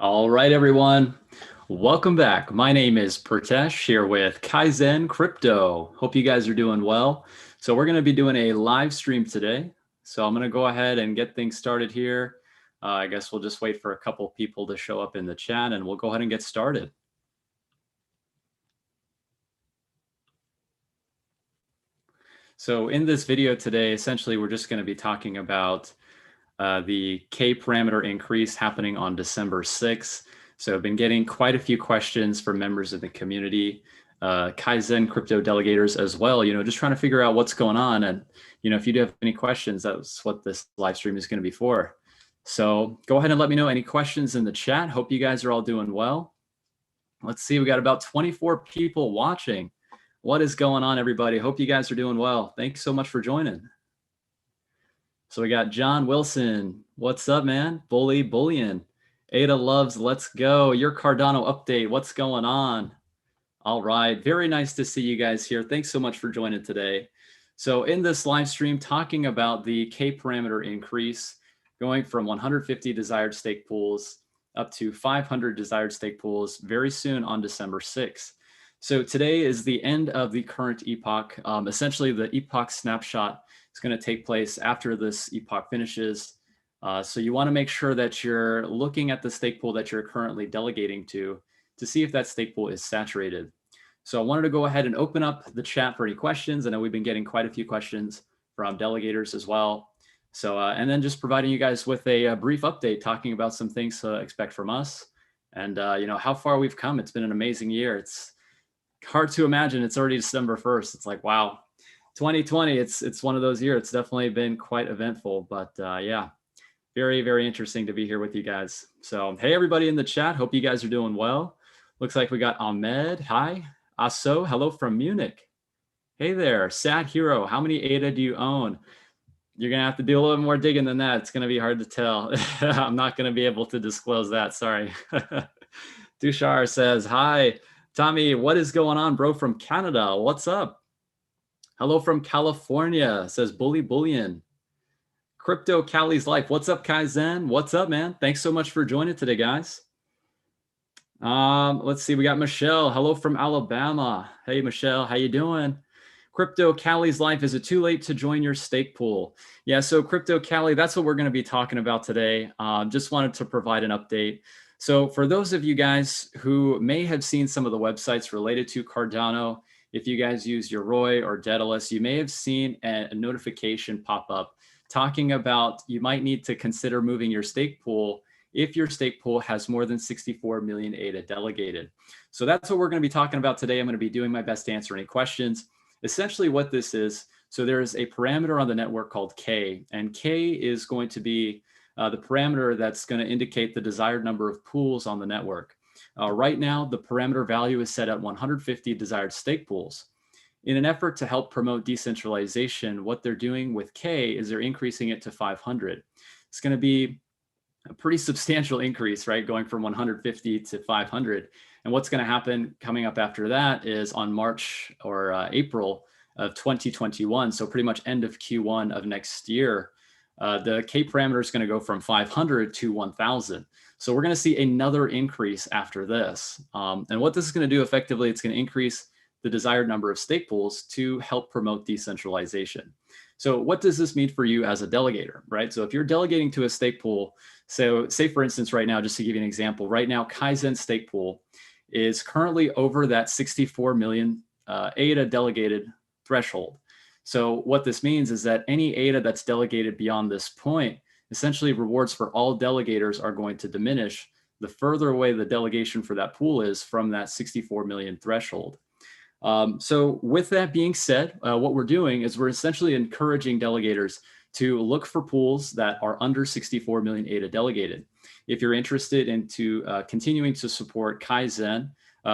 All right, everyone. Welcome back. My name is Pritesh here with Kaizen Crypto. Hope you guys are doing well. So we're going to be doing a live stream today. So I'm going to go ahead and get things started here. I guess we'll just wait for a couple people to show up in the chat and we'll go ahead and get started. So in this video today, essentially, we're just going to be talking about the K parameter increase happening on December 6th. So I've been getting quite a few questions from members of the community, Kaizen crypto delegators as well, just trying to figure out what's going on. And, if you do have any questions, that's what this live stream is going to be for. So go ahead and let me know any questions in the chat. Hope you guys are all doing well. Let's see, we got about 24 people watching. What is going on, everybody? Hope you guys are doing well. Thanks so much for joining. So we got John Wilson. What's up, man? Bullion. Ada loves Let's Go. Your Cardano update. What's going on? All right. Very nice to see you guys here. Thanks so much for joining today. So in this live stream, talking about the K parameter increase, going from 150 desired stake pools up to 500 desired stake pools very soon on December 6th. So today is the end of the current epoch. Essentially, the epoch snapshot is going to take place after this epoch finishes. So you want to make sure that you're looking at the stake pool that you're currently delegating to see if that stake pool is saturated. So I wanted to go ahead and open up the chat for any questions. I know we've been getting quite a few questions from delegators as well. So, and then just providing you guys with a brief update, talking about some things to expect from us and, how far we've come. It's been an amazing year. It's hard to imagine it's already December 1st. It's like, wow, 2020, it's one of those years. It's definitely been quite eventful, but yeah, very, very interesting to be here with you guys. So, hey, everybody in the chat, hope you guys are doing well. Looks like we got Ahmed. Hi. Aso, hello from Munich. Hey there. Sad Hero, how many ADA do you own? You're going to have to do a little more digging than that. It's going to be hard to tell. I'm not going to be able to disclose that. Sorry. Dushar says, hi. Tommy, what is going on, bro, from Canada? What's up? Hello from California, says Bullion. Crypto Cali's Life. What's up, Kaizen? What's up, man? Thanks so much for joining today, guys. Let's see. We got Michelle. Hello from Alabama. Hey, Michelle. How you doing? Crypto Cali's Life. Is it too late to join your stake pool? Yeah, so Crypto Cali, that's what we're going to be talking about today. Just wanted to provide an update. So for those of you guys who may have seen some of the websites related to Cardano, if you guys use Yoroi or Daedalus, you may have seen a notification pop up talking about you might need to consider moving your stake pool if your stake pool has more than 64 million ADA delegated. So that's what we're going to be talking about today. I'm going to be doing my best to answer any questions. Essentially what this is, so there is a parameter on the network called K, and K is going to be the parameter that's going to indicate the desired number of pools on the network. Right now, the parameter value is set at 150 desired stake pools. In an effort to help promote decentralization, what they're doing with K is they're increasing it to 500. It's going to be a pretty substantial increase, right? Going from 150 to 500. And what's going to happen coming up after that is on March or April of 2021, so pretty much end of Q1 of next year, the K parameter is going to go from 500 to 1,000. So we're going to see another increase after this. And what this is going to do effectively, it's going to increase the desired number of stake pools to help promote decentralization. So what does this mean for you as a delegator, right? So if you're delegating to a stake pool, so say for instance, right now, just to give you an example, right now, KAIZN stake pool is currently over that 64 million ADA delegated threshold. So what this means is that any ADA that's delegated beyond this point, essentially rewards for all delegators are going to diminish the further away the delegation for that pool is from that 64 million threshold. So with that being said, what we're doing is we're essentially encouraging delegators to look for pools that are under 64 million ADA delegated. If you're interested into continuing to support KAIZN,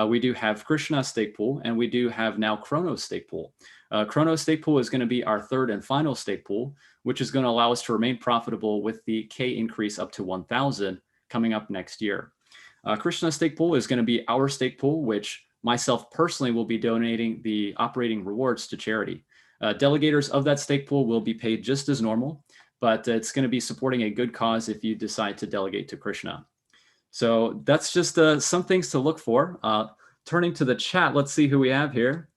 we do have KRSNA stake pool, and we do have now KRONO stake pool. KRONO stake pool is going to be our third and final stake pool, which is going to allow us to remain profitable with the K increase up to 1,000 coming up next year. KRSNA stake pool is going to be our stake pool, which myself personally will be donating the operating rewards to charity. Delegators of that stake pool will be paid just as normal, but it's going to be supporting a good cause if you decide to delegate to KRSNA. So that's just some things to look for. Turning to the chat, let's see who we have here.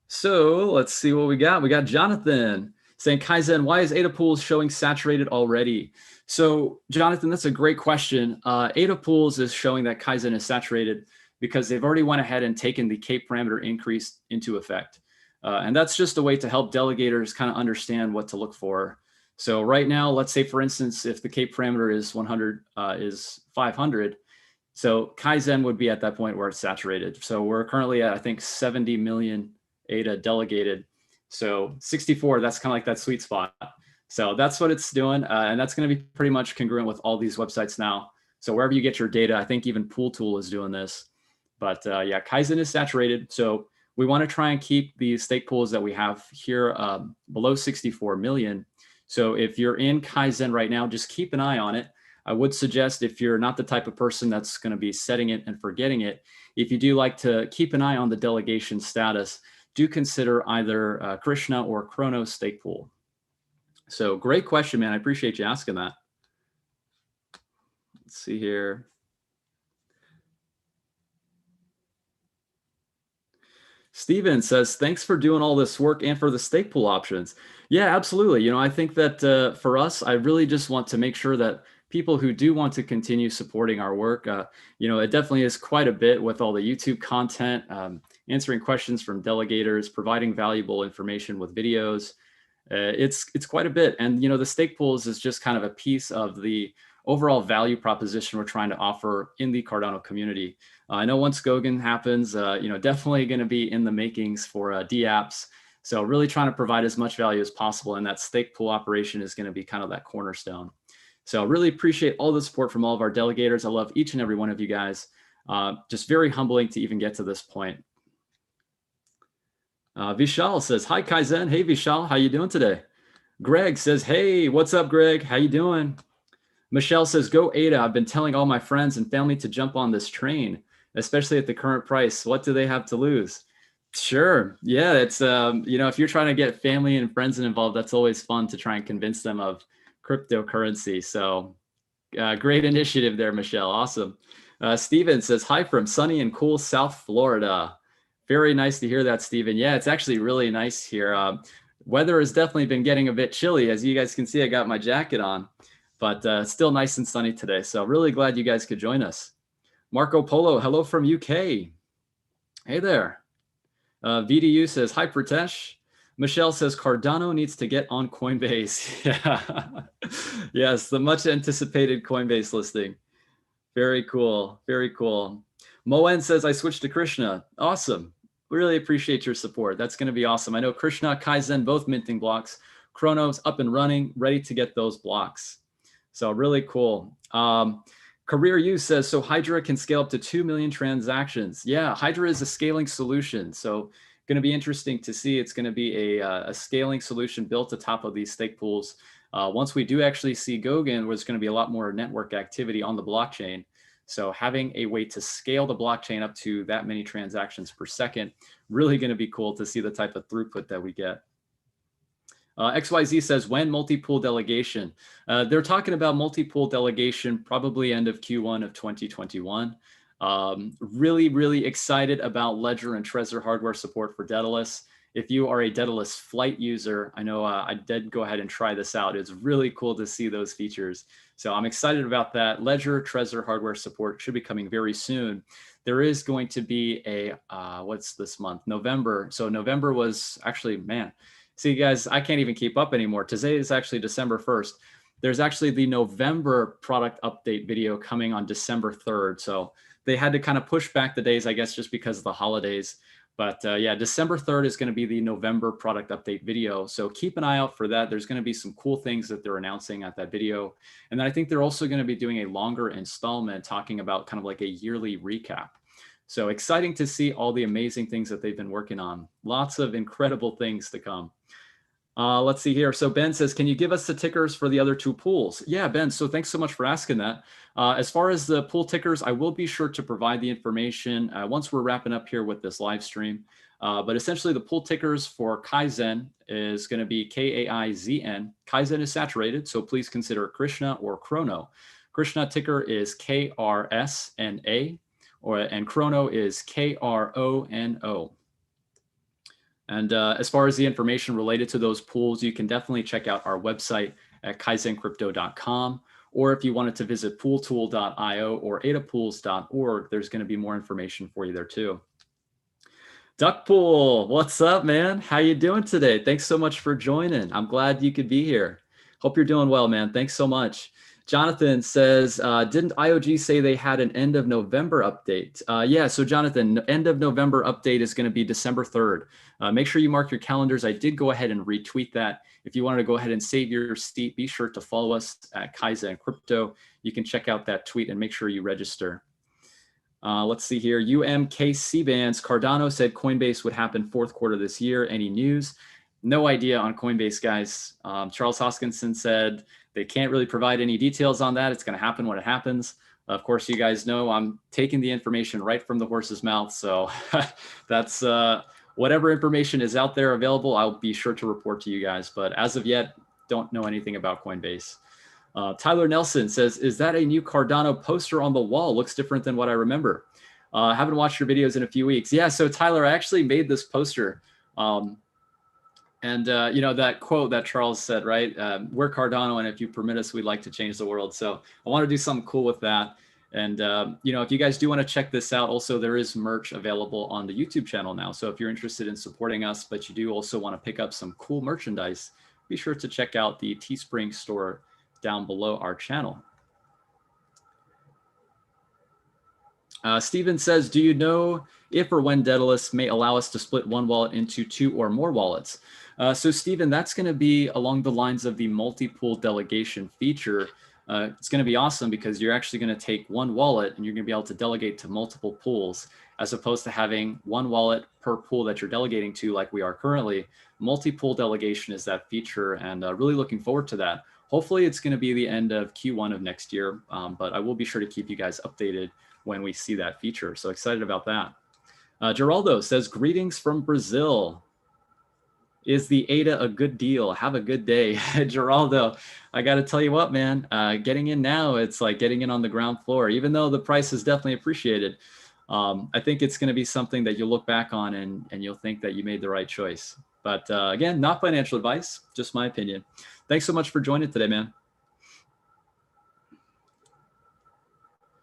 So let's see what we got. We got Jonathan saying, Kaizen, why is ADA pools showing saturated already? So Jonathan, that's a great question. ADA pools is showing that Kaizen is saturated because they've already went ahead and taken the K parameter increase into effect. And that's just a way to help delegators kind of understand what to look for. So right now, let's say, for instance, if the K parameter is 100, is 500, so Kaizen would be at that point where it's saturated. So we're currently at, I think, 70 million ADA delegated. So 64, that's kind of like that sweet spot. So that's what it's doing. And that's going to be pretty much congruent with all these websites now. So wherever you get your data, I think even Pool Tool is doing this. But yeah, Kaizen is saturated. So we want to try and keep the stake pools that we have here below 64 million. So if you're in Kaizen right now, just keep an eye on it. I would suggest, if you're not the type of person that's going to be setting it and forgetting it, if you do like to keep an eye on the delegation status, do consider either KRSNA or KRONO stake pool. So great question, man. I appreciate you asking that. Let's see here. Steven says, thanks for doing all this work and for the stake pool options. Yeah, absolutely. You know, I think that for us, I really just want to make sure that people who do want to continue supporting our work, you know, it definitely is quite a bit with all the YouTube content, answering questions from delegators, providing valuable information with videos. It's quite a bit. And, you know, the stake pools is just kind of a piece of the overall value proposition we're trying to offer in the Cardano community. I know once Goguen happens, you know, definitely going to be in the makings for DApps. So really trying to provide as much value as possible. And that stake pool operation is going to be kind of that cornerstone. So really appreciate all the support from all of our delegators. I love each and every one of you guys. Just very humbling to even get to this point. Vishal says, hi, Kaizen. Hey, Vishal, how you doing today? Greg says, hey, what's up, Greg? How you doing? Michelle says, go ADA. I've been telling all my friends and family to jump on this train, especially at the current price. What do they have to lose? Sure. Yeah, it's, you know, if you're trying to get family and friends involved, that's always fun to try and convince them of cryptocurrency. So great initiative there, Michelle. Awesome. Steven says, hi from sunny and cool South Florida. Very nice to hear that, Steven. Yeah, it's actually really nice here. Weather has definitely been getting a bit chilly. As you guys can see, I got my jacket on, but still nice and sunny today. So really glad you guys could join us. Marco Polo, hello from UK. Hey there. VDU says, hi, Pritesh. Michelle says, Cardano needs to get on Coinbase. Yeah. Yes, the much anticipated Coinbase listing. Very cool. Very cool. Moen says, I switched to KRSNA. Awesome. Really appreciate your support. That's going to be awesome. I know KRSNA, Kaizen, both minting blocks. KRONO's up and running, ready to get those blocks. So really cool. Career Use says, so Hydra can scale up to 2 million transactions. Yeah, Hydra is a scaling solution. So going to be interesting to see. It's going to be a scaling solution built atop of these stake pools. Once we do actually see Goguen, there's going to be a lot more network activity on the blockchain. So having a way to scale the blockchain up to that many transactions per second, really going to be cool to see the type of throughput that we get. XYZ says, when multi-pool delegation? They're talking about multi-pool delegation probably end of Q1 of 2021. Really, really excited about Ledger and Trezor hardware support for Daedalus. If you are a Daedalus Flight user, I know I did go ahead and try this out. It's really cool to see those features. So I'm excited about that. Ledger, Trezor hardware support should be coming very soon. There is going to be a, what's this month? November. So November was actually, man, see guys, I can't even keep up anymore. Today is actually December 1st. There's actually the November product update video coming on December 3rd. So they had to kind of push back the days, I guess, just because of the holidays. But yeah, December 3rd is going to be the November product update video. So keep an eye out for that. There's going to be some cool things that they're announcing at that video. And then I think they're also going to be doing a longer installment talking about kind of like a yearly recap. So exciting to see all the amazing things that they've been working on. Lots of incredible things to come. Let's see here. So Ben says, can you give us the tickers for the other two pools? Yeah, Ben, so thanks so much for asking that. As far as the pool tickers, I will be sure to provide the information once we're wrapping up here with this live stream. But essentially the pool tickers for KAIZN is going to be KAIZN. KAIZN is saturated, so please consider KRSNA or KRONO. KRSNA ticker is KRSNA, and KRONO is KRONO. And as far as the information related to those pools, you can definitely check out our website at kaizencrypto.com. Or if you wanted to visit pooltool.io or adapools.org, there's going to be more information for you there too. Duckpool, what's up, man? How you doing today? Thanks so much for joining. I'm glad you could be here. Hope you're doing well, man. Thanks so much. Jonathan says, didn't IOG say they had an end of November update? Yeah, so Jonathan, end of November update is going to be December 3rd. Make sure you mark your calendars. I did go ahead and retweet that. If you wanted to go ahead and save your seat, be sure to follow us at KAIZN Crypto. You can check out that tweet and make sure you register. Let's see here. UMKC bands. Cardano said Coinbase would happen fourth quarter this year. Any news? No idea on Coinbase, guys. Charles Hoskinson said they can't really provide any details on that. It's going to happen when it happens. Of course, you guys know I'm taking the information right from the horse's mouth. So that's whatever information is out there available, I'll be sure to report to you guys. But as of yet, don't know anything about Coinbase. Tyler Nelson says, is that a new Cardano poster on the wall? Looks different than what I remember. I haven't watched your videos in a few weeks. Yeah, so Tyler, I actually made this poster. You know, that quote that Charles said, right? We're Cardano, and if you permit us, we'd like to change the world. So I want to do something cool with that. And, you know, if you guys do want to check this out, also there is merch available on the YouTube channel now. So if you're interested in supporting us, but you do also want to pick up some cool merchandise, be sure to check out the Teespring store down below our channel. Steven says, do you know if or when Daedalus may allow us to split one wallet into 2 or more wallets? So Steven, that's going to be along the lines of the multi-pool delegation feature. It's going to be awesome because you're actually going to take one wallet and you're going to be able to delegate to multiple pools, as opposed to having one wallet per pool that you're delegating to like we are currently. Multi-pool delegation is that feature, and really looking forward to that. Hopefully it's going to be the end of Q1 of next year, but I will be sure to keep you guys updated when we see that feature. So excited about that. Geraldo says, greetings from Brazil. Is the ADA a good deal? Have a good day. Geraldo, I got to tell you what, man, getting in now, it's like getting in on the ground floor, even though the price is definitely appreciated. I think it's going to be something that you'll look back on and you'll think that you made the right choice. But again, not financial advice, just my opinion. Thanks so much for joining today, man.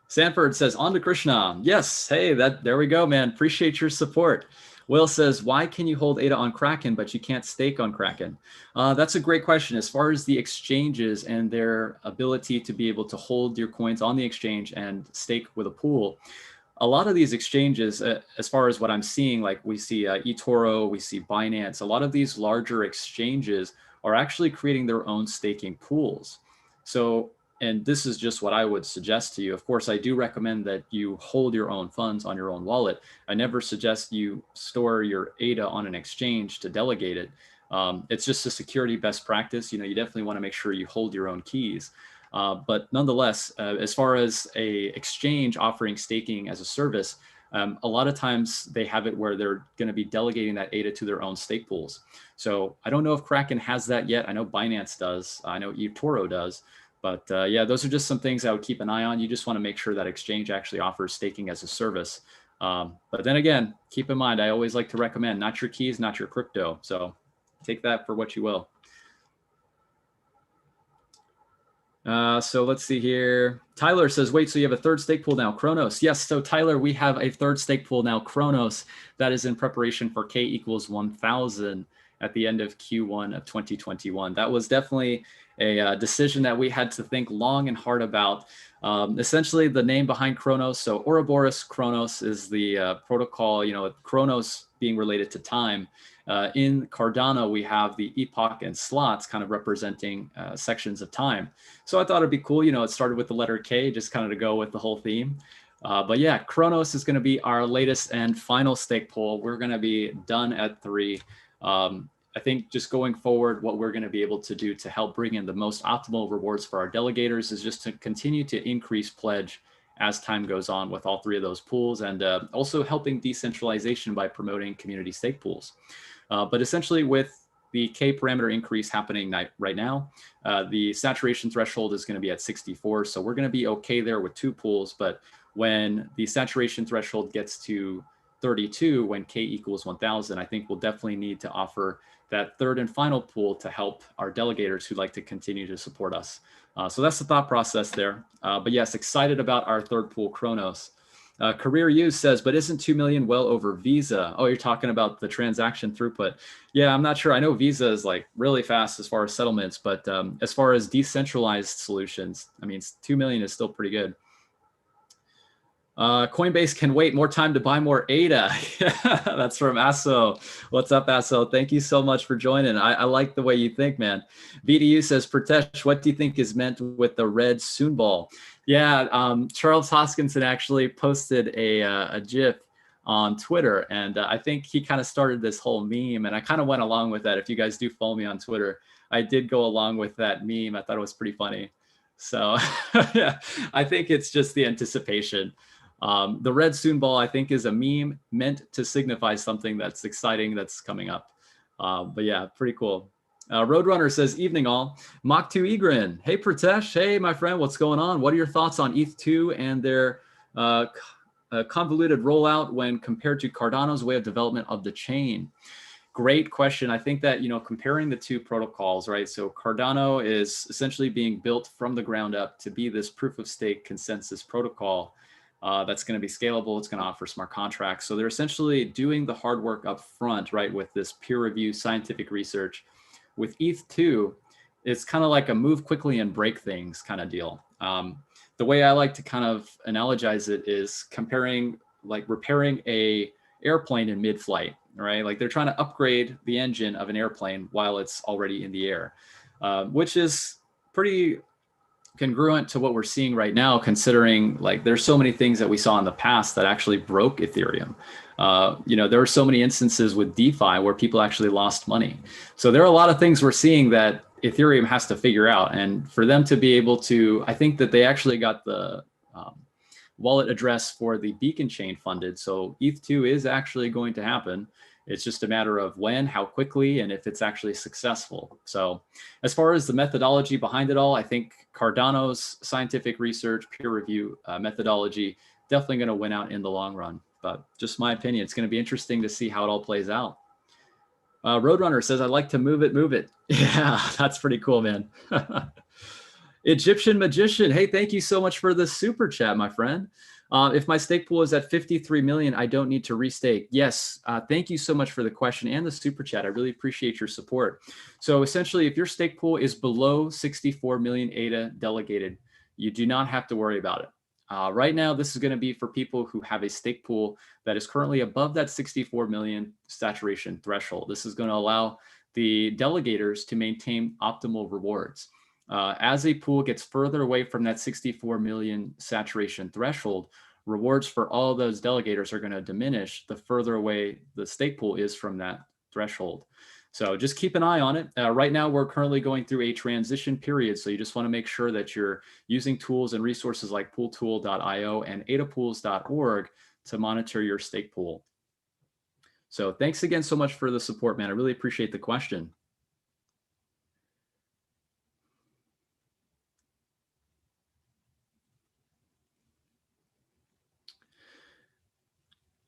Sanford says, on to KRSNA. Yes, hey, there we go, man. Appreciate your support. Will says, why can you hold ADA on Kraken, but you can't stake on Kraken? That's a great question. As far as the exchanges and their ability to be able to hold your coins on the exchange and stake with a pool, a lot of these exchanges, as far as what I'm seeing, like we see eToro, we see Binance, a lot of these larger exchanges are actually creating their own staking pools. So, and this is just what I would suggest to you. Of course, I do recommend that you hold your own funds on your own wallet. I never suggest you store your ADA on an exchange to delegate it. It's just a security best practice. You know, you definitely want to make sure you hold your own keys. But nonetheless, as far as a exchange offering staking as a service, a lot of times they have it where they're going to be delegating that ADA to their own stake pools. So I don't know if Kraken has that yet. I know Binance does. I know eToro does. But yeah, those are just some things I would keep an eye on. You just want to make sure that exchange actually offers staking as a service. But then again, keep in mind, I always like to recommend not your keys, not your crypto. So take that for what you will. So let's see here. Tyler says, wait, so you have a third stake pool now, KRONOS. Yes, so Tyler, we have a third stake pool now, KRONOS, that is in preparation for K equals 1,000 at the end of Q1 of 2021. That was definitely a decision that we had to think long and hard about. Essentially, the name behind KRONOS, so Ouroboros Kronos is the protocol, you know, KRONOS being related to time. In Cardano, we have the epoch and slots kind of representing sections of time. So I thought it'd be cool, you know, it started with the letter K, just kind of to go with the whole theme. But yeah, KRONOS is going to be our latest and final stake pool. We're going to be done at 3. I think just going forward, what we're going to be able to do to help bring in the most optimal rewards for our delegators is just to continue to increase pledge as time goes on with all 3 of those pools, and also helping decentralization by promoting community stake pools. But essentially with the K parameter increase happening right now. The saturation threshold is going to be at 64. So we're going to be okay there with 2 pools. But when the saturation threshold gets to 32, when K equals 1000, I think we'll definitely need to offer that third and final pool to help our delegators who'd like to continue to support us. So that's the thought process there. But yes, excited about our third pool, KRONOS. Career Use says, but isn't 2 million well over Visa? Oh, you're talking about the transaction throughput. Yeah, I'm not sure. I know Visa is like really fast as far as settlements, but as far as decentralized solutions, I mean, 2 million is still pretty good. Coinbase can wait more time to buy more ADA. That's from Asso. What's up, Asso? Thank you so much for joining. I like the way you think, man. VDU says, Pritesh, what do you think is meant with the red soon ball? Yeah, Charles Hoskinson actually posted a GIF on Twitter, and I think he kind of started this whole meme, and I kind of went along with that. If you guys do follow me on Twitter, I did go along with that meme. I thought it was pretty funny. So yeah, I think it's just the anticipation. The red soon ball, I think, is a meme meant to signify something that's exciting that's coming up. But yeah, pretty cool. Roadrunner says, evening all. Mach2 Egrin. Hey, Pritesh. Hey, my friend, what's going on? What are your thoughts on ETH2 and their convoluted rollout when compared to Cardano's way of development of the chain? Great question. I think that, comparing the 2 protocols, right? So Cardano is essentially being built from the ground up to be this proof of stake consensus protocol. That's going to be scalable. It's going to offer smart contracts. So they're essentially doing the hard work up front, right, with this peer review scientific research. With ETH2, it's kind of like a move quickly and break things kind of deal. The way I like to kind of analogize it is comparing, like repairing a airplane in mid-flight, right? Like they're trying to upgrade the engine of an airplane while it's already in the air, which is pretty congruent to what we're seeing right now, considering like there's so many things that we saw in the past that actually broke Ethereum. There are so many instances with DeFi where people actually lost money. So there are a lot of things we're seeing that Ethereum has to figure out. And for them to be able to, I think that they actually got the wallet address for the Beacon chain funded. So ETH2 is actually going to happen. It's just a matter of when, how quickly, and if it's actually successful. So as far as the methodology behind it all, I think Cardano's scientific research, peer review methodology, definitely going to win out in the long run. But just my opinion, it's going to be interesting to see how it all plays out. Roadrunner says, I'd like to move it, move it. Yeah, that's pretty cool, man. Egyptian Magician, hey, thank you so much for the super chat, my friend. If my stake pool is at 53 million, I don't need to restake. Yes, thank you so much for the question and the super chat. I really appreciate your support. So essentially, if your stake pool is below 64 million ADA delegated, you do not have to worry about it. Right now, this is going to be for people who have a stake pool that is currently above that 64 million saturation threshold. This is going to allow the delegators to maintain optimal rewards. As a pool gets further away from that 64 million saturation threshold, rewards for all those delegators are going to diminish the further away the stake pool is from that threshold. So just keep an eye on it. Right now, we're currently going through a transition period. So you just want to make sure that you're using tools and resources like pooltool.io and adapools.org to monitor your stake pool. So thanks again so much for the support, man. I really appreciate the question.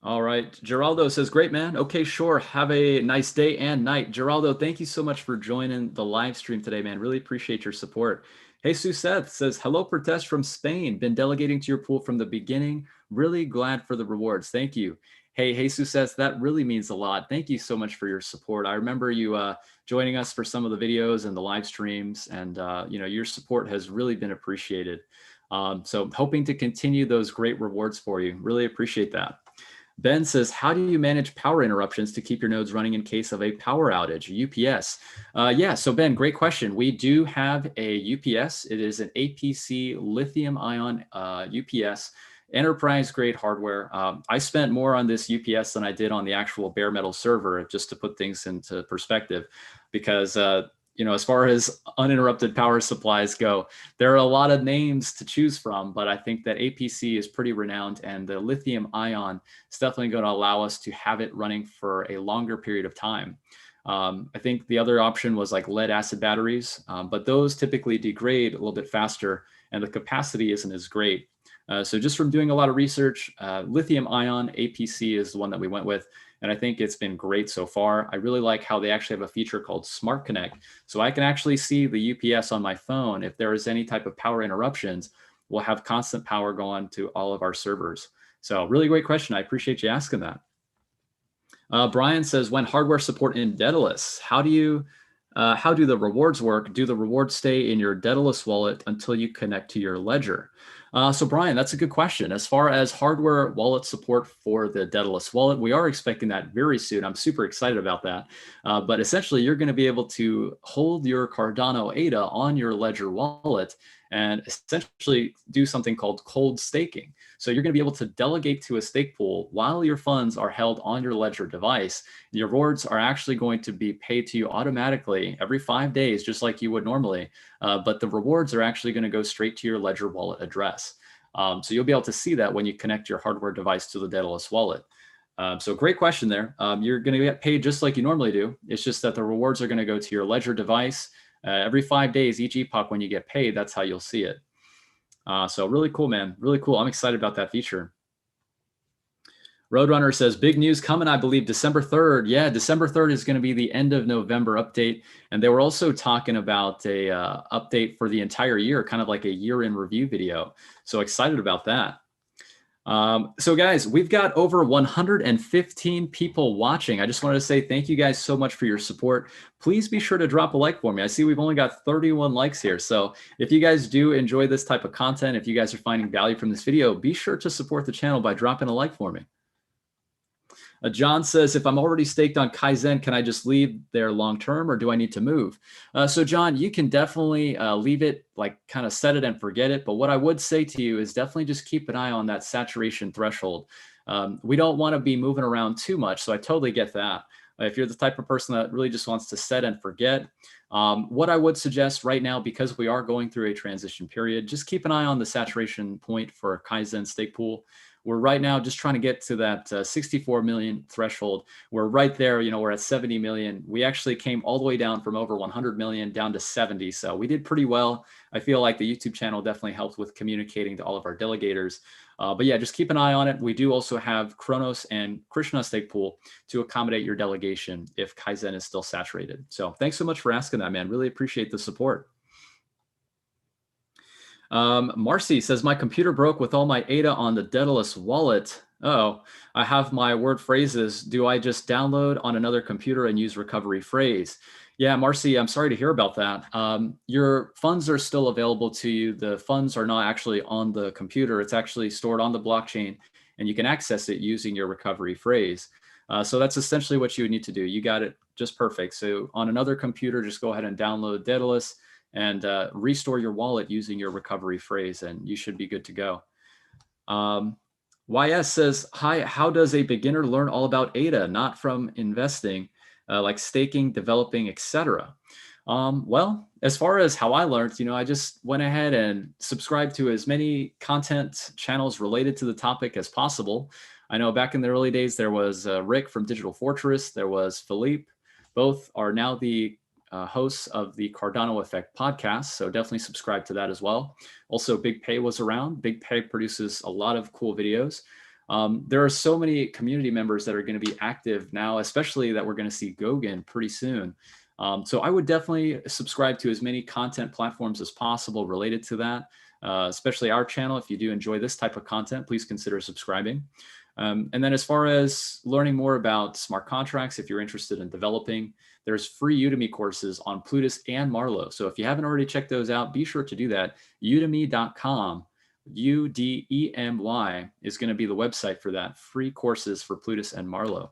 All right. Geraldo says, great, man. Okay, sure. Have a nice day and night. Geraldo, thank you so much for joining the live stream today, man. Really appreciate your support. Hey, Seth says, hello, Pritesh from Spain. Been delegating to your pool from the beginning. Really glad for the rewards. Thank you. Hey, Seth, that really means a lot. Thank you so much for your support. I remember you joining us for some of the videos and the live streams, and your support has really been appreciated. So hoping to continue those great rewards for you. Really appreciate that. Ben says, how do you manage power interruptions to keep your nodes running in case of a power outage, UPS? Yeah, so Ben, great question. We do have a UPS. It is an APC lithium ion UPS, enterprise grade hardware. I spent more on this UPS than I did on the actual bare metal server, just to put things into perspective, because as far as uninterrupted power supplies go, there are a lot of names to choose from, but I think that APC is pretty renowned, and the lithium ion is definitely going to allow us to have it running for a longer period of time. I think the other option was like lead acid batteries, but those typically degrade a little bit faster and the capacity isn't as great. So just from doing a lot of research, lithium ion APC is the one that we went with. And I think it's been great so far. I really like how they actually have a feature called Smart Connect. So I can actually see the UPS on my phone. If there is any type of power interruptions, we'll have constant power go on to all of our servers. So really great question. I appreciate you asking that. Brian says, when hardware support in Daedalus, how do the rewards work? Do the rewards stay in your Daedalus wallet until you connect to your ledger? So Brian, that's a good question. As far as hardware wallet support for the Daedalus wallet, we are expecting that very soon. I'm super excited about that. But essentially, you're going to be able to hold your Cardano ADA on your ledger wallet and essentially do something called cold staking. So you're going to be able to delegate to a stake pool while your funds are held on your ledger device. Your rewards are actually going to be paid to you automatically every 5 days, just like you would normally. But the rewards are actually going to go straight to your ledger wallet address. So you'll be able to see that when you connect your hardware device to the Daedalus wallet. So great question there. You're going to get paid just like you normally do. It's just that the rewards are going to go to your ledger device. Every 5 days, each epoch, when you get paid, that's how you'll see it. So really cool, man. Really cool. I'm excited about that feature. Roadrunner says, big news coming, I believe, December 3rd. Yeah, December 3rd is going to be the end of November update. And they were also talking about a update for the entire year, kind of like a year in review video. So excited about that. So guys, we've got over 115 people watching. I just wanted to say thank you guys so much for your support. Please be sure to drop a like for me. I see we've only got 31 likes here. So if you guys do enjoy this type of content, if you guys are finding value from this video, be sure to support the channel by dropping a like for me. John says, if I'm already staked on KAIZN, can I just leave there long-term or do I need to move? So John, you can definitely leave it, like kind of set it and forget it. But what I would say to you is definitely just keep an eye on that saturation threshold. We don't want to be moving around too much. So I totally get that. If you're the type of person that really just wants to set and forget, what I would suggest right now, because we are going through a transition period, just keep an eye on the saturation point for KAIZN stake pool. We're right now just trying to get to that 64 million threshold. We're right there, we're at 70 million. We actually came all the way down from over 100 million down to 70. So we did pretty well. I feel like the YouTube channel definitely helped with communicating to all of our delegators. But yeah, just keep an eye on it. We do also have KRONOS and KRSNA stake pool to accommodate your delegation if KAIZN is still saturated. So thanks so much for asking that, man. Really appreciate the support. Marcy says, my computer broke with all my ADA on the Daedalus wallet. Oh, I have my word phrases. Do I just download on another computer and use recovery phrase? Yeah, Marcy, I'm sorry to hear about that. Your funds are still available to you. The funds are not actually on the computer. It's actually stored on the blockchain, and you can access it using your recovery phrase. So that's essentially what you would need to do. You got it just perfect. So on another computer, just go ahead and download Daedalus and restore your wallet using your recovery phrase, and you should be good to go. YS says, hi, how does a beginner learn all about ADA, not from investing, like staking, developing, etc.? Well, as far as how I learned, I just went ahead and subscribed to as many content channels related to the topic as possible. I know back in the early days, there was Rick from Digital Fortress, there was Philippe. Both are now the hosts of the Cardano Effect podcast. So definitely subscribe to that as well. Also, Big Pay was around. Big Pay produces a lot of cool videos. There are so many community members that are going to be active now, especially that we're going to see Goguen pretty soon. So I would definitely subscribe to as many content platforms as possible related to that, especially our channel. If you do enjoy this type of content, please consider subscribing. And then as far as learning more about smart contracts, if you're interested in developing, there's free Udemy courses on Plutus and Marlowe. So if you haven't already checked those out, be sure to do that. Udemy.com, UDEMY is going to be the website for that. Free courses for Plutus and Marlowe.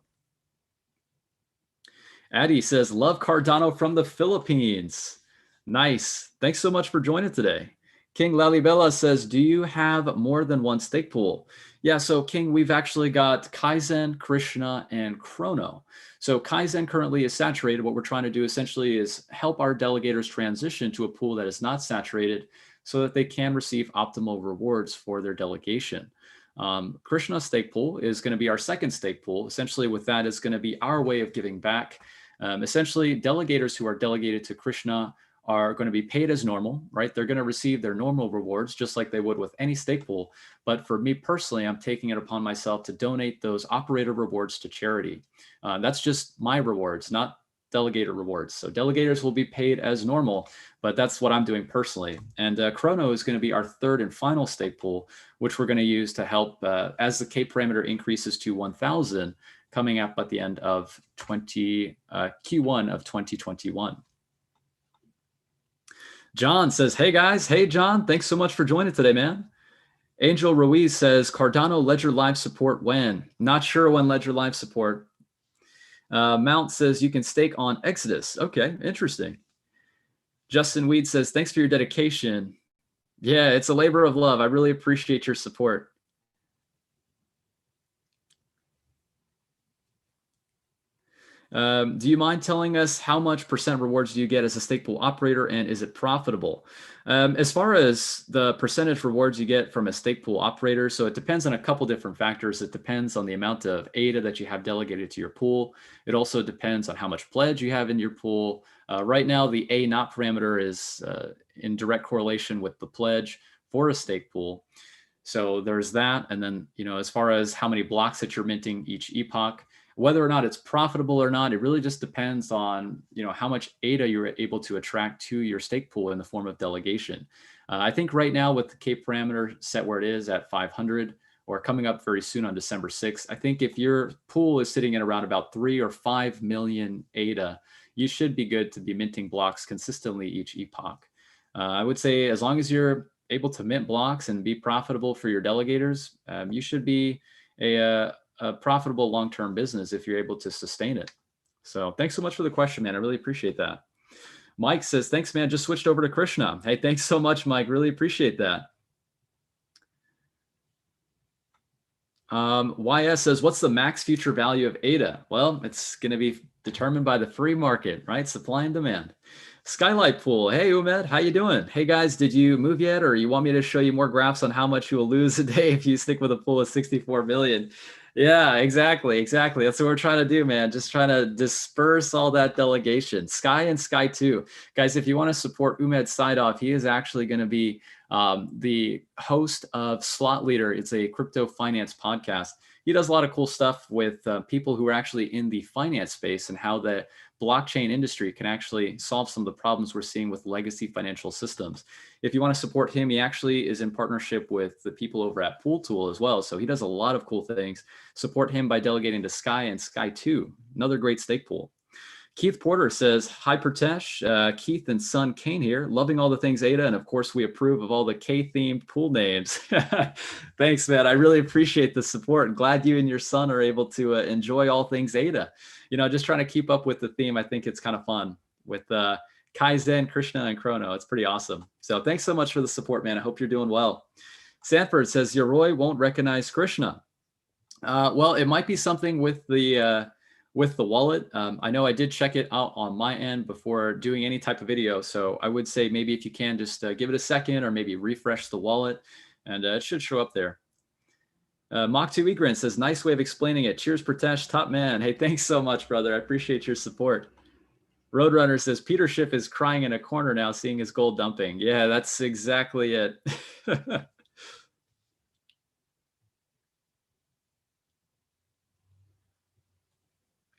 Addie says, love Cardano from the Philippines. Nice. Thanks so much for joining today. King Lalibela says, do you have more than one stake pool? Yeah, so King, we've actually got Kaizen, KRSNA, and KRONO. So Kaizen currently is saturated. What we're trying to do essentially is help our delegators transition to a pool that is not saturated so that they can receive optimal rewards for their delegation. KRSNA stake pool is going to be our second stake pool. Essentially with that is going to be our way of giving back. Essentially, delegators who are delegated to Krishna are going to be paid as normal, right? They're going to receive their normal rewards just like they would with any stake pool. But for me personally, I'm taking it upon myself to donate those operator rewards to charity. That's just my rewards, not delegator rewards. So delegators will be paid as normal, but that's what I'm doing personally. And KRONO is going to be our third and final stake pool, which we're going to use to help as the K parameter increases to 1,000 coming up at the end of Q1 of 2021. John says, hey guys. Hey, John, thanks so much for joining today, man. Angel Ruiz says, Cardano Ledger Live support when? Not sure when Ledger Live support. Mount says, you can stake on Exodus. Okay, interesting. Justin Weed says, thanks for your dedication. Yeah, it's a labor of love. I really appreciate your support. Do you mind telling us how much percent rewards do you get as a stake pool operator, and is it profitable? As far as the percentage rewards you get from a stake pool operator, so it depends on a couple different factors. It depends on the amount of ADA that you have delegated to your pool. It also depends on how much pledge you have in your pool. Right now, the A not parameter is in direct correlation with the pledge for a stake pool. So there's that. And then, as far as how many blocks that you're minting each epoch, whether or not it's profitable or not, it really just depends on, how much ADA you're able to attract to your stake pool in the form of delegation. I think right now with the K parameter set where it is at 500 or coming up very soon on December 6th, I think if your pool is sitting at around about 3 or 5 million ADA, you should be good to be minting blocks consistently each epoch. I would say as long as you're able to mint blocks and be profitable for your delegators, you should be a profitable long-term business if you're able to sustain it. So thanks so much for the question, man. I really appreciate that. Mike says, thanks, man. Just switched over to Krishna. Hey, thanks so much, Mike. Really appreciate that. YS says, what's the max future value of ADA? Well, it's going to be determined by the free market, right? Supply and demand. Skylight Pool. Hey, Umed, how you doing? Hey, guys, did you move yet? Or you want me to show you more graphs on how much you will lose a day if you stick with a pool of 64 million? Yeah, exactly. That's what we're trying to do, man. Just trying to disperse all that delegation. Sky and Sky 2. Guys, if you want to support Umed Saidov, he is actually going to be the host of Slot Leader. It's a crypto finance podcast. He does a lot of cool stuff with people who are actually in the finance space and how the blockchain industry can actually solve some of the problems we're seeing with legacy financial systems. If you want to support him, he actually is in partnership with the people over at Pool Tool as well. So he does a lot of cool things. Support him by delegating to Sky and Sky 2, another great stake pool. Keith Porter says, hi, Pritesh, Keith and son Kane here, loving all the things ADA, and of course we approve of all the K-themed pool names. Thanks, man. I really appreciate the support, and glad you and your son are able to enjoy all things ADA. Just trying to keep up with the theme. I think it's kind of fun with Kaizen, Krishna, and KRONO. It's pretty awesome. So thanks so much for the support, man. I hope you're doing well. Sanford says, Yoroi won't recognize Krishna. Well, it might be something with the wallet. I know I did check it out on my end before doing any type of video. So I would say maybe if you can just give it a second or maybe refresh the wallet and it should show up there. Mach2 Egrin says, nice way of explaining it. Cheers, Pritesh, top man. Hey, thanks so much, brother. I appreciate your support. Roadrunner says, Peter Schiff is crying in a corner now, seeing his gold dumping. Yeah, that's exactly it.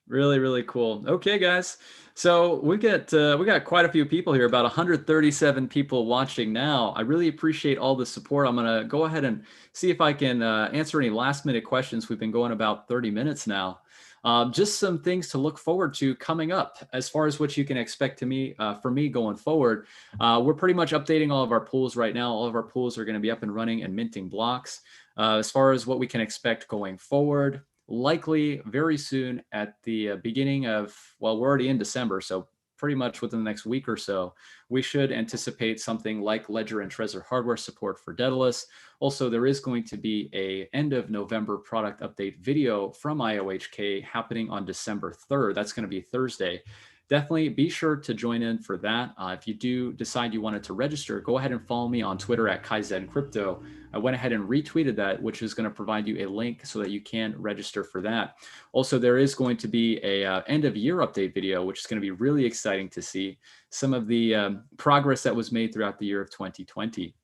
Really, really cool. Okay, guys. So we got quite a few people here, about 137 people watching now. I really appreciate all the support. I'm going to go ahead and see if I can answer any last minute questions. We've been going about 30 minutes now. Just some things to look forward to coming up as far as what you can expect from me going forward. We're pretty much updating all of our pools right now. All of our pools are going to be up and running and minting blocks. As far as what we can expect going forward, likely very soon at the beginning of, well, we're already in December, so pretty much within the next week or so, we should anticipate something like Ledger and Trezor hardware support for Daedalus. Also, there is going to be a end of November product update video from IOHK happening on December 3rd. That's going to be Thursday. definitely be sure to join in for that. If you do decide you wanted to register, go ahead and follow me on Twitter at Kaizen Crypto. I went ahead and retweeted that, which is going to provide you a link so that you can register for that. Also, there is going to be a end of year update video, which is going to be really exciting to see some of the progress that was made throughout the year of 2020.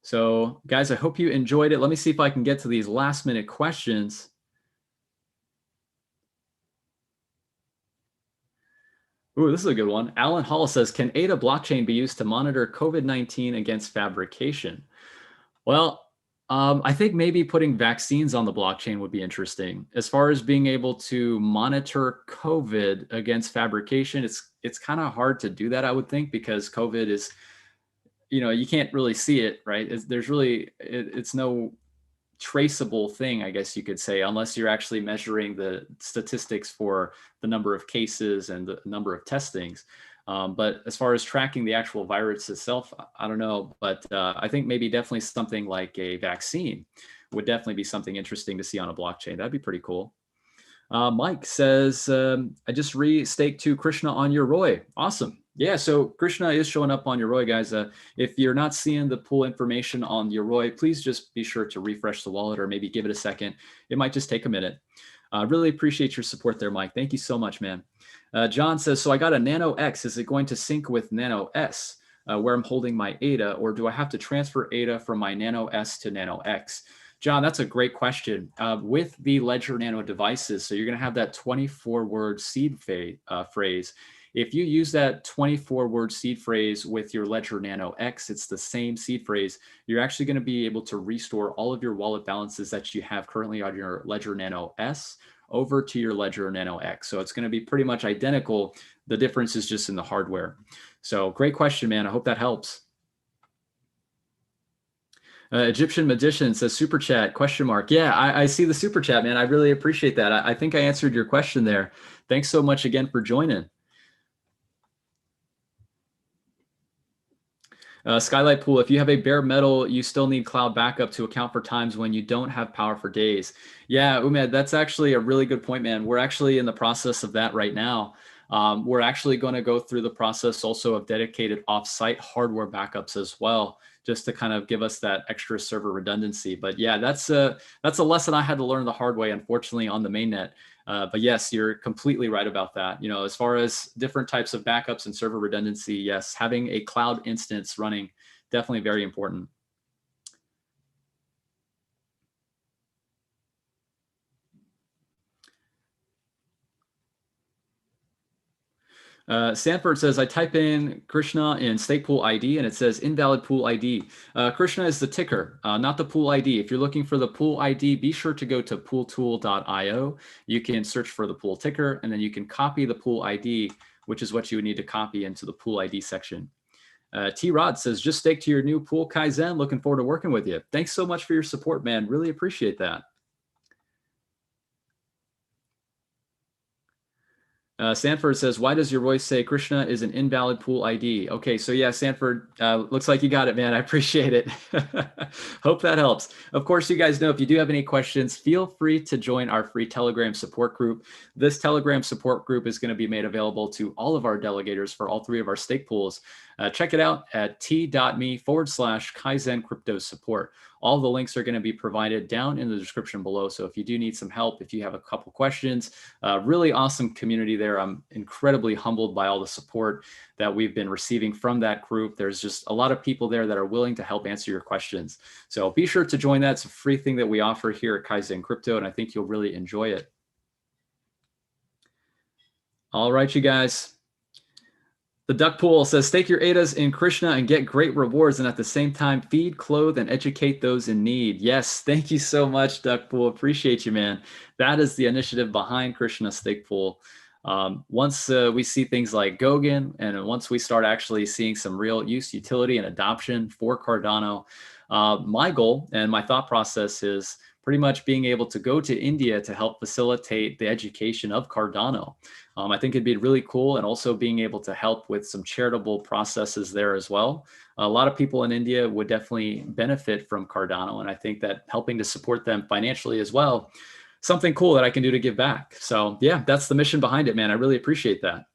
So guys, I hope you enjoyed it. Let me see if I can get to these last minute questions. Ooh, this is a good one. Alan Hall says, can ADA blockchain be used to monitor COVID-19 against fabrication? Well, I think maybe putting vaccines on the blockchain would be interesting. As far as being able to monitor COVID against fabrication, it's kind of hard to do that, I would think, because COVID is, you can't really see it, right? It's no traceable thing, I guess you could say, unless you're actually measuring the statistics for the number of cases and the number of testings. But as far as tracking the actual virus itself, I don't know. But I think maybe definitely something like a vaccine would definitely be something interesting to see on a blockchain. That'd be pretty cool. Mike says, I just re-staked to KRSNA on Yoroi. Awesome. Yeah, so KRSNA is showing up on Yoroi, guys. If you're not seeing the pool information on Yoroi, please just be sure to refresh the wallet or maybe give it a second. It might just take a minute. Really appreciate your support there, Mike. Thank you so much, man. John says, so I got a Nano X. Is it going to sync with Nano S where I'm holding my ADA, or do I have to transfer ADA from my Nano S to Nano X? John, that's a great question. With the Ledger Nano devices, so you're going to have that 24-word seed phrase. If you use that 24-word seed phrase with your Ledger Nano X, it's the same seed phrase. You're actually going to be able to restore all of your wallet balances that you have currently on your Ledger Nano S over to your Ledger Nano X. So it's going to be pretty much identical. The difference is just in the hardware. So great question, man. I hope that helps. Egyptian Magician says, super chat, question mark. Yeah, I see the super chat, man. I really appreciate that. I think I answered your question there. Thanks so much again for joining. Skylight Pool, if you have a bare metal, you still need cloud backup to account for times when you don't have power for days. Yeah, Umed, that's actually a really good point, man. We're actually in the process of that right now. We're actually going to go through the process also of dedicated offsite hardware backups as well, just to kind of give us that extra server redundancy. But yeah, that's a lesson I had to learn the hard way, unfortunately, on the mainnet. But yes, you're completely right about that. As far as different types of backups and server redundancy, yes, having a cloud instance running, definitely very important. Sanford says, I type in KRSNA in stake pool ID and it says invalid pool ID. KRSNA is the ticker, not the pool ID. If you're looking for the pool ID, be sure to go to pooltool.io. You can search for the pool ticker and then you can copy the pool ID, which is what you would need to copy into the pool ID section. T-Rod says, just stake to your new pool Kaizen. Looking forward to working with you. Thanks so much for your support, man. Really appreciate that. Sanford says, why does your voice say KRSNA is an invalid pool ID? Okay, so yeah, Sanford, looks like you got it, man. I appreciate it. Hope that helps. Of course, you guys know if you do have any questions, feel free to join our free Telegram support group. This Telegram support group is going to be made available to all of our delegators for all three of our stake pools. Check it out at t.me/Kaizen crypto support. All the links are going to be provided down in the description below. So if you do need some help, if you have a couple questions, really awesome community there. I'm incredibly humbled by all the support that we've been receiving from that group. There's just a lot of people there that are willing to help answer your questions. So be sure to join that. It's a free thing that we offer here at Kaizen Crypto, and I think you'll really enjoy it. All right, you guys. The Duck Pool says, stake your ADAs in KRSNA and get great rewards, and at the same time, feed, clothe, and educate those in need. Yes, thank you so much, Duck Pool. Appreciate you, man. That is the initiative behind KRSNA Stake Pool. Once we see things like Goguen, and once we start actually seeing some real use, utility, and adoption for Cardano, my goal and my thought process is pretty much being able to go to India to help facilitate the education of Cardano. I think it'd be really cool, and also being able to help with some charitable processes there as well. A lot of people in India would definitely benefit from Cardano, and I think that helping to support them financially as well something cool that I can do to give back. So yeah, that's the mission behind it, man. I really appreciate that.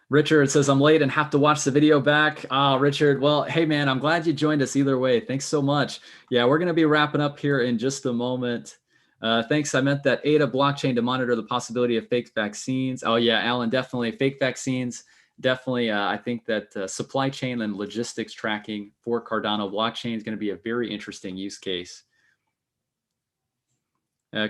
Richard says, I'm late and have to watch the video back. Richard, well, hey, man, I'm glad you joined us either way. Thanks so much. Yeah, we're going to be wrapping up here in just a moment. Thanks. I meant that ADA blockchain to monitor the possibility of fake vaccines. Oh, yeah, Alan, definitely. Fake vaccines. Definitely. I think that supply chain and logistics tracking for Cardano blockchain is going to be a very interesting use case.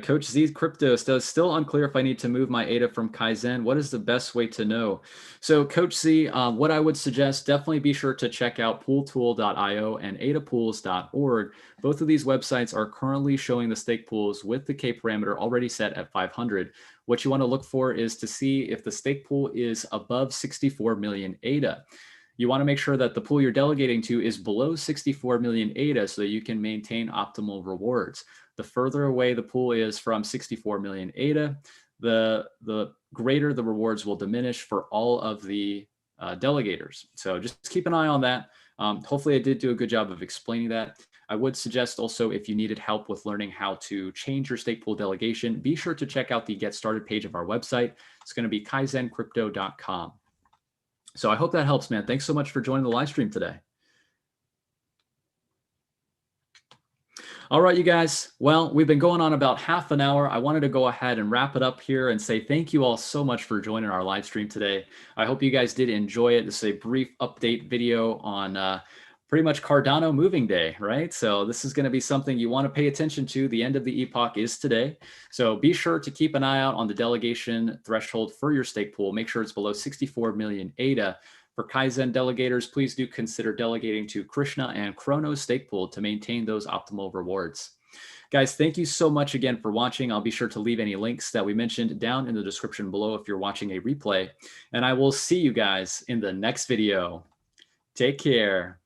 Coach Z Crypto says, still unclear if I need to move my ADA from Kaizen. What is the best way to know? So Coach Z, what I would suggest, definitely be sure to check out pooltool.io and adapools.org. Both of these websites are currently showing the stake pools with the K parameter already set at 500. What you want to look for is to see if the stake pool is above 64 million ADA. You want to make sure that the pool you're delegating to is below 64 million ADA so that you can maintain optimal rewards. The further away the pool is from 64 million ADA, the greater the rewards will diminish for all of the delegators. So just keep an eye on that. Hopefully I did do a good job of explaining that. I would suggest also, if you needed help with learning how to change your stake pool delegation, be sure to check out the Get Started page of our website. It's going to be kaizencrypto.com. So I hope that helps, man. Thanks so much for joining the live stream today. All right, you guys. Well, we've been going on about half an hour. I wanted to go ahead and wrap it up here and say thank you all so much for joining our live stream today. I hope you guys did enjoy it. This is a brief update video on pretty much Cardano moving day, right? So this is going to be something you want to pay attention to. The end of the epoch is today. So be sure to keep an eye out on the delegation threshold for your stake pool. Make sure it's below 64 million ADA. For Kaizen delegators, please do consider delegating to KRSNA and KRONO stake pool to maintain those optimal rewards. Guys, thank you so much again for watching. I'll be sure to leave any links that we mentioned down in the description below if you're watching a replay. And I will see you guys in the next video. Take care.